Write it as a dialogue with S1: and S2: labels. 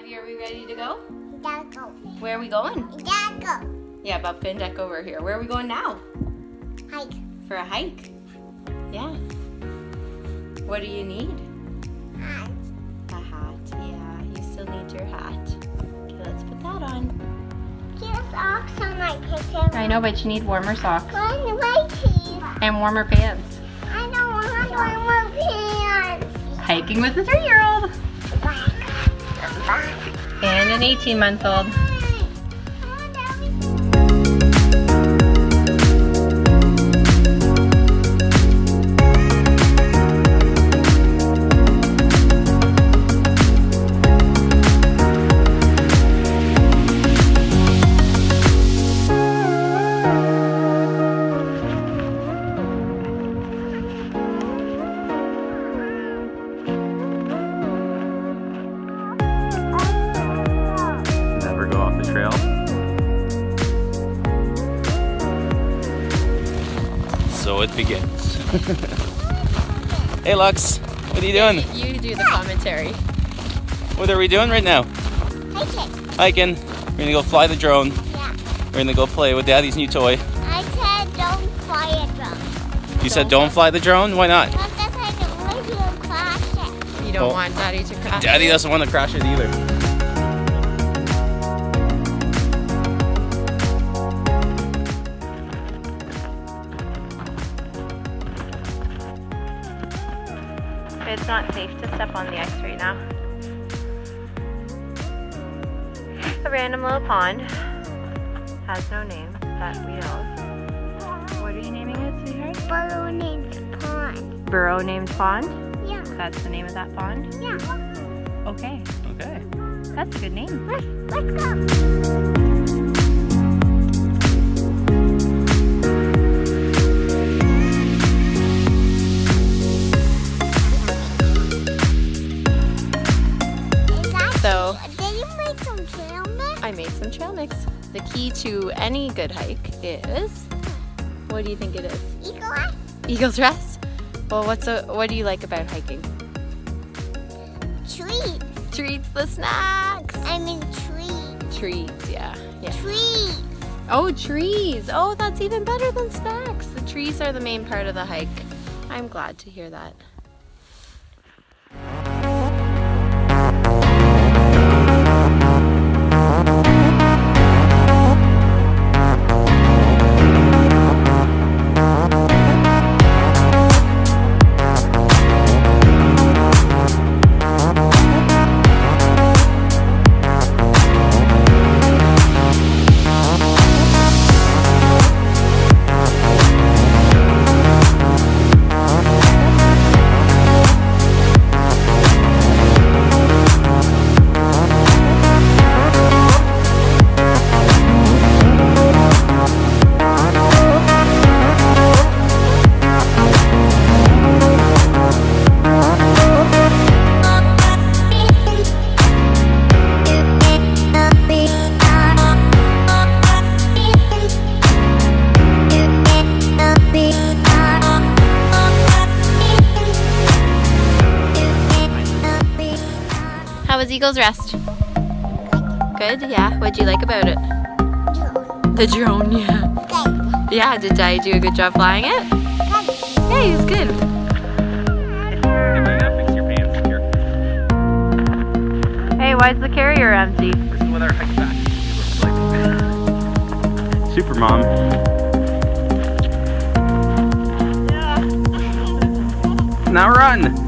S1: Daddy, are we ready to go?
S2: Deco.
S1: Where are we going?
S2: Deco.
S1: Yeah, Bubka and Deck over here. Where are we going now?
S2: Hike.
S1: For a hike? Yeah. What do you need?
S2: Hat.
S1: A hat, yeah. You still need your hat. Okay, let's put that on.
S2: Here's socks on my picture.
S1: I know, but you need warmer socks.
S2: One white teeth.
S1: And warmer pants.
S2: I don't want warmer pants.
S1: Hiking with a 3-year-old. And an 18-month-old.
S3: Never go off the trail. So it begins. Hey Lux, what are you doing?
S1: You do the commentary.
S3: What are we doing right now?
S2: Hiking.
S3: Hiking. We're gonna go fly the drone.
S2: Yeah.
S3: We're gonna go play with Daddy's new toy.
S2: I said don't fly a drone.
S3: You said don't fly the drone? Why not?
S2: Because I don't want you to crash it.
S1: You don't
S3: Oh.
S1: want Daddy to crash.
S3: Daddy doesn't want to crash it either.
S1: It's not safe to step on the ice right now. A random little pond. Has no name that we know of. What are you naming it, sweetheart?
S2: Burrow named Pond.
S1: Burrow named Pond?
S2: Yeah.
S1: That's the name of that pond?
S2: Yeah.
S1: Okay.
S3: Okay.
S1: That's a good name.
S2: Let's go.
S1: So
S2: Did you make some trail mix?
S1: I made some trail mix. The key to any good hike is, what do you think it is?
S2: Eagle eye?
S1: Eagle's Rest? Well, what do you like about hiking?
S2: Trees.
S1: Treats, the snacks.
S2: I mean trees.
S1: Trees, yeah.
S2: Trees.
S1: Oh, trees. Oh, that's even better than snacks. The trees are the main part of the hike. I'm glad to hear that. How was Eagle's Rest? Good, yeah. What'd you like about it? The drone, yeah.
S2: Good.
S1: Yeah, did Daddy do a good job flying it? Yeah, he was good.
S3: Fix your pants here.
S1: Hey, why is the carrier empty?
S3: This is what our hike back looks like. Super Mom. Now run!